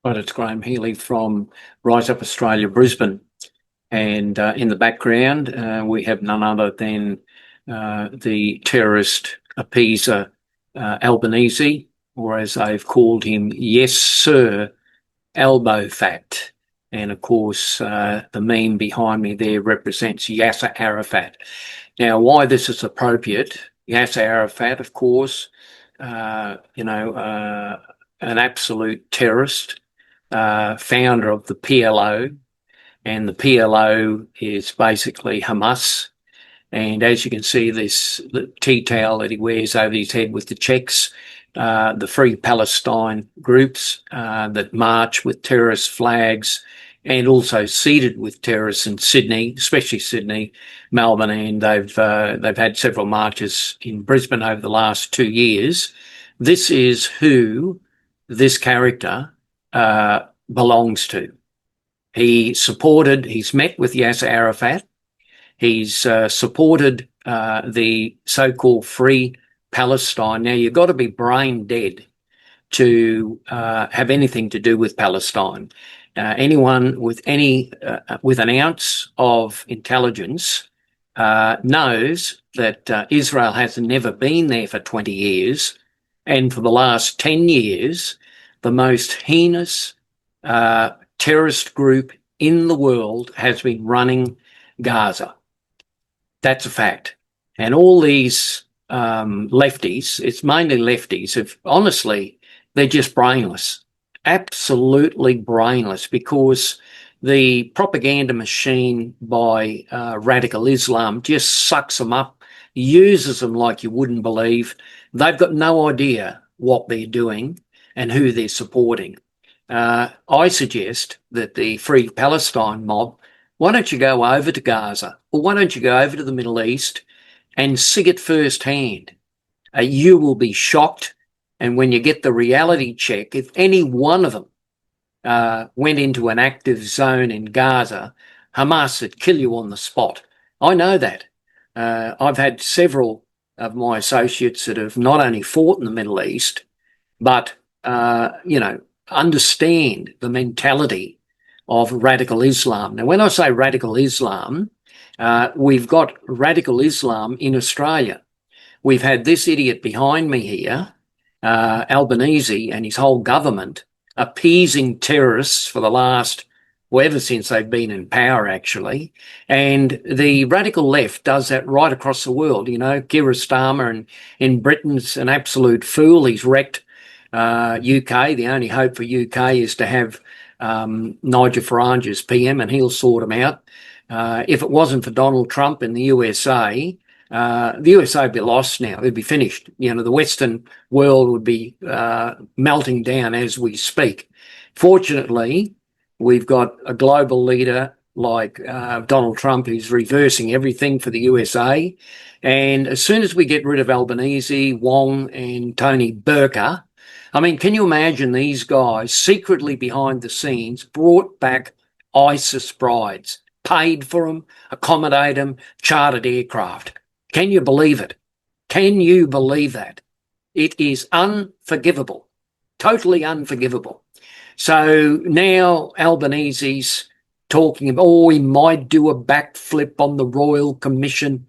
Right, it's Graham Healy from Rise Up Australia, Brisbane. And in the background, we have none other than the terrorist appeaser Albanese, or as they've called him, yes, Sir Albo Fat. And of course, the meme behind me there represents Yasser Arafat. Now, why this is appropriate, Yasser Arafat, of course, an absolute terrorist, founder of the PLO, and the PLO is basically Hamas. And as you can see, the tea towel that he wears over his head with the checks, the Free Palestine groups that march with terrorist flags and also seated with terrorists in Sydney, especially Sydney, Melbourne, and they've had several marches in Brisbane over the last 2 years. This is who this character belongs to. He's met with Yasser Arafat. He's supported the so-called Free Palestine. Now, you've got to be brain dead to have anything to do with Palestine. Anyone with with an ounce of intelligence knows that Israel has never been there for 20 years, and for the last 10 years, the most heinous terrorist group in the world has been running Gaza. That's a fact. And all these lefties, it's mainly lefties, honestly, they're just brainless, absolutely brainless, because the propaganda machine by radical Islam just sucks them up, uses them like you wouldn't believe. They've got no idea what they're doing and who they're supporting. I suggest that the Free Palestine mob, why don't you go over to Gaza, or why don't you go over to the Middle East and see it firsthand? You will be shocked. And when you get the reality check, if any one of them went into an active zone in Gaza, Hamas would kill you on the spot. I know that. I've had several of my associates that have not only fought in the Middle East, but, understand the mentality of radical Islam. Now, when I say radical Islam, we've got radical Islam in Australia. We've had this idiot behind me here, Albanese, and his whole government appeasing terrorists for the last, well, ever since they've been in power, actually. And the radical left does that right across the world. Keir Starmer in Britain's an absolute fool. He's wrecked UK. The only hope for UK is to have Nigel Farage as PM, and he'll sort them out. If it wasn't for Donald Trump in the USA, the USA would be lost now. It'd be finished. The Western world would be melting down as we speak. Fortunately, we've got a global leader like Donald Trump who's reversing everything for the USA. And as soon as we get rid of Albanese, Wong and Burka, can you imagine these guys secretly behind the scenes brought back ISIS brides, paid for them, accommodated them, chartered aircraft? Can you believe it? Can you believe that? It is unforgivable, totally unforgivable. So now Albanese's talking about, he might do a backflip on the Royal Commission.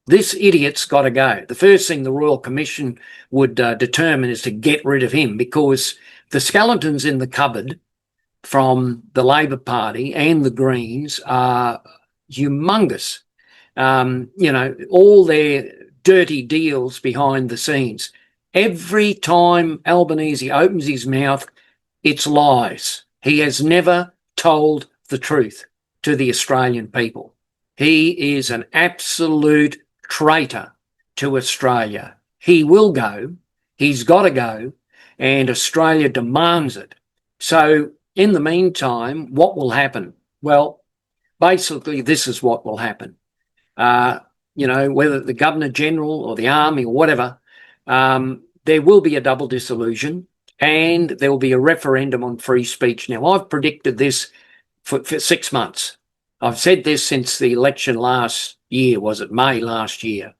This idiot's got to go. The first thing the Royal Commission would determine is to get rid of him, because the skeletons in the cupboard from the Labor Party and the Greens are humongous. All their dirty deals behind the scenes. Every time Albanese opens his mouth, it's lies. He has never told the truth to the Australian people. He is an absolute traitor to Australia. He will go. He's got to go. And Australia demands it. So in the meantime, what will happen? Well, basically, this is what will happen. Whether the Governor General or the Army or whatever, there will be a double dissolution and there will be a referendum on free speech. Now, I've predicted this for 6 months. I've said this since the election last year, was it May last year?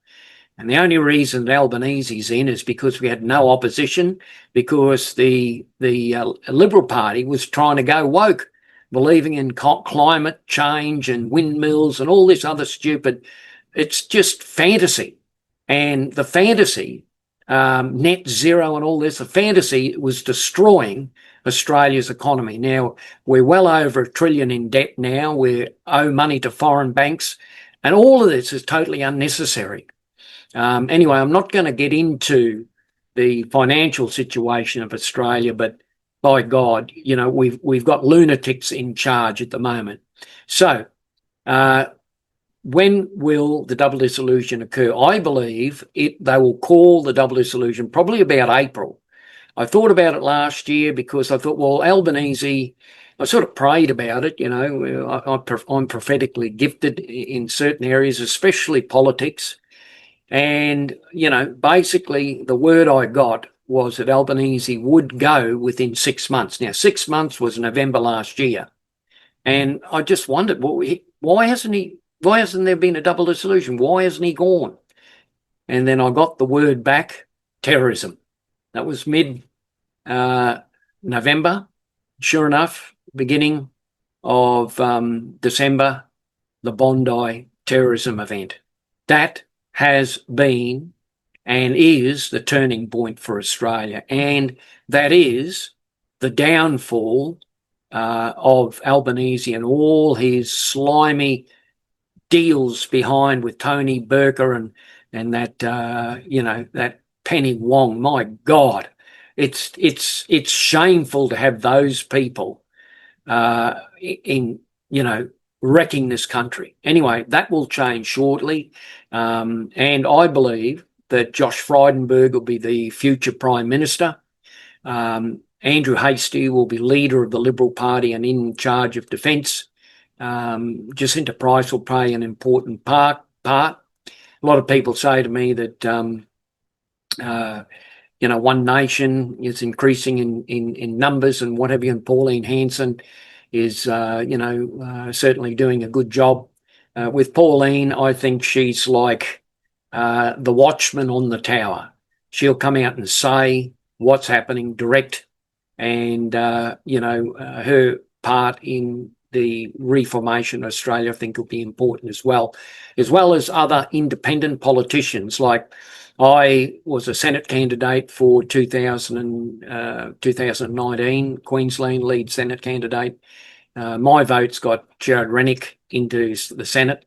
And the only reason that Albanese's in is because we had no opposition, because the Liberal Party was trying to go woke, believing in climate change and windmills and all this other stupid. It's just fantasy. And the fantasy, net zero and all this, the fantasy was destroying Australia's economy. Now, we're well over $1 trillion in debt now. We owe money to foreign banks. And all of this is totally unnecessary. Anyway, I'm not going to get into the financial situation of Australia, but by God, you know, we've got lunatics in charge at the moment. So, when will the double dissolution occur? I believe they will call the double dissolution probably about April. I thought about it last year because I thought, well, Albanese, I sort of prayed about it, you know. I'm prophetically gifted in certain areas, especially politics. And, you know, basically the word I got was that Albanese would go within 6 months. Now, 6 months was November last year. And I just wondered, well, why hasn't there been a double dissolution? Why hasn't he gone? And then I got the word back, terrorism. That was mid-November. Sure enough, beginning of December, the Bondi terrorism event. That has been and is the turning point for Australia. And that is the downfall of Albanese and all his slimy deals behind with Tony Burka and that, you know, that Penny Wong. My God, it's shameful to have those people in, you know, wrecking this country. Anyway, that will change shortly. And I believe that Josh Frydenberg will be the future Prime Minister. Andrew Hastie will be leader of the Liberal Party and in charge of defence. Jacinta Price will play an important part. A lot of people say to me that, you know, One Nation is increasing in numbers and what have you, and Pauline Hanson is, you know, certainly doing a good job. With Pauline, I think she's like the watchman on the tower. She'll come out and say what's happening direct, and, you know, her part in the reformation of Australia, I think, will be important as well as other independent politicians. Like, I was a Senate candidate for 2019, Queensland lead Senate candidate. My votes got Jared Rennick into the Senate.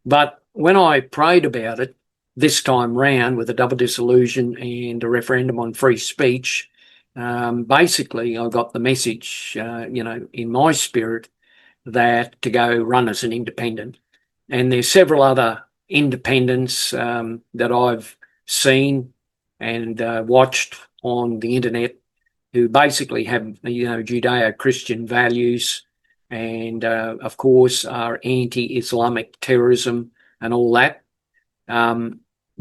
But when I prayed about it this time round with a double dissolution and a referendum on free speech, basically I got the message, you know, in my spirit that to go run as an independent. And there's several other independents that I've seen and watched on the internet who basically have, you know, Judeo-Christian values and, of course, are anti-Islamic terrorism and all that.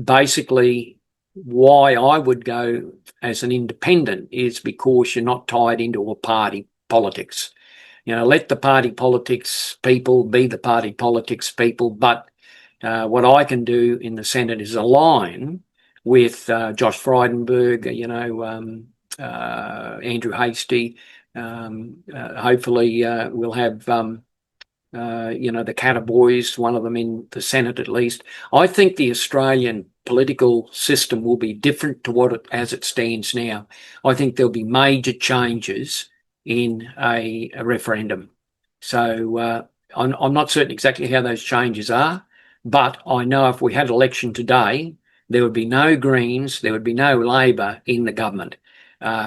Basically, why I would go as an independent is because you're not tied into a party politics. You know, let the party politics people be the party politics people, but what I can do in the Senate is align with Josh Frydenberg, you know, Andrew Hastie. Hopefully we'll have, you know, the Cataboys, one of them in the Senate at least. I think the Australian political system will be different to as it stands now. I think there'll be major changes in a referendum. So I'm not certain exactly how those changes are, but I know if we had election today, there would be no Greens, there would be no Labor in the government.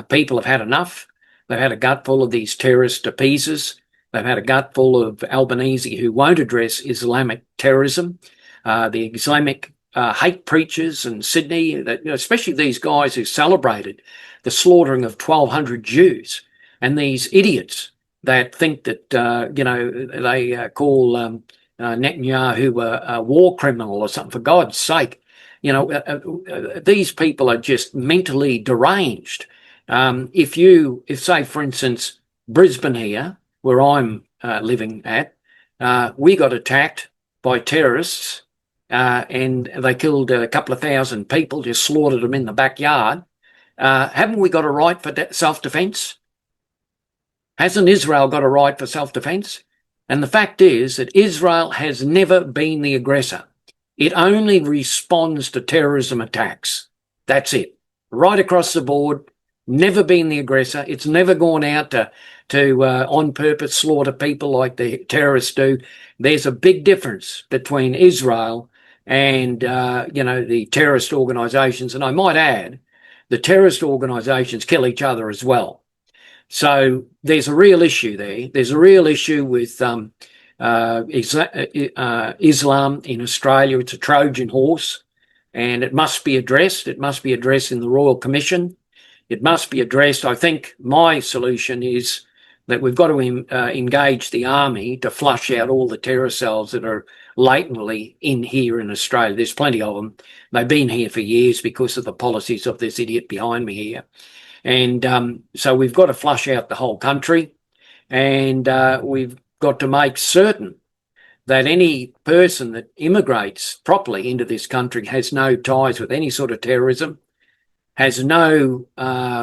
People have had enough. They've had a gutful of these terrorist appeasers. They've had a gutful of Albanese who won't address Islamic terrorism. The Islamic hate preachers in Sydney, that, especially these guys who celebrated the slaughtering of 1,200 Jews, and these idiots that think that, you know, they call Netanyahu a war criminal or something, for God's sake. You know, these people are just mentally deranged. If say, for instance, Brisbane here, where I'm living at, we got attacked by terrorists and they killed a couple of thousand people, just slaughtered them in the backyard. Haven't we got a right for self-defense? Hasn't Israel got a right for self-defense? And the fact is that Israel has never been the aggressor. It only responds to terrorism attacks. That's it. Right across the board, never been the aggressor. It's never gone out to on purpose slaughter people like the terrorists do. There's a big difference between Israel and, the terrorist organisations. And I might add, the terrorist organisations kill each other as well. So there's a real issue there. There's a real issue with Islam in Australia. It's a Trojan horse, and it must be addressed. It must be addressed in the Royal Commission. It must be addressed. I think my solution is that we've got to engage the army to flush out all the terror cells that are latently in here in Australia. There's plenty of them. They've been here for years because of the policies of this idiot behind me here. And so we've got to flush out the whole country, and we've got to make certain that any person that immigrates properly into this country has no ties with any sort of terrorism, has no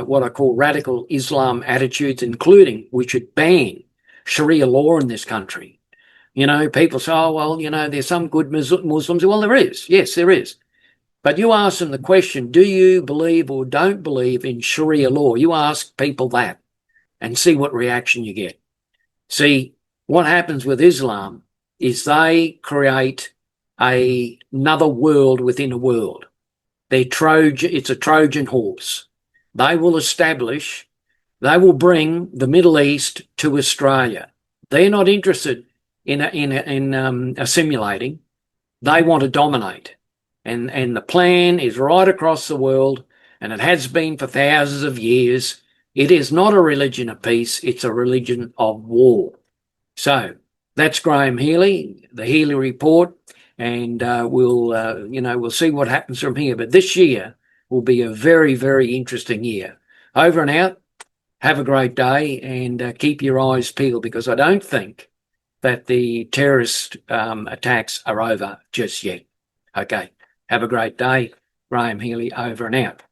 what I call radical Islam attitudes, including we should ban Sharia law in this country. People say, oh, well, there's some good Muslims. Well, there is. Yes, there is. But you ask them the question, do you believe or don't believe in Sharia law? You ask people that and see what reaction you get. See, what happens with Islam is they create another world within a world. It's a Trojan horse. They will bring the Middle East to Australia. They're not interested in assimilating. They want to dominate. And the plan is right across the world, and it has been for thousands of years. It is not a religion of peace. It's a religion of war. So that's Graham Healy, the Healy Report. And we'll see what happens from here. But this year will be a very, very interesting year. Over and out. Have a great day, and keep your eyes peeled, because I don't think that the terrorist attacks are over just yet. Okay. Have a great day. Graham Healy, over and out.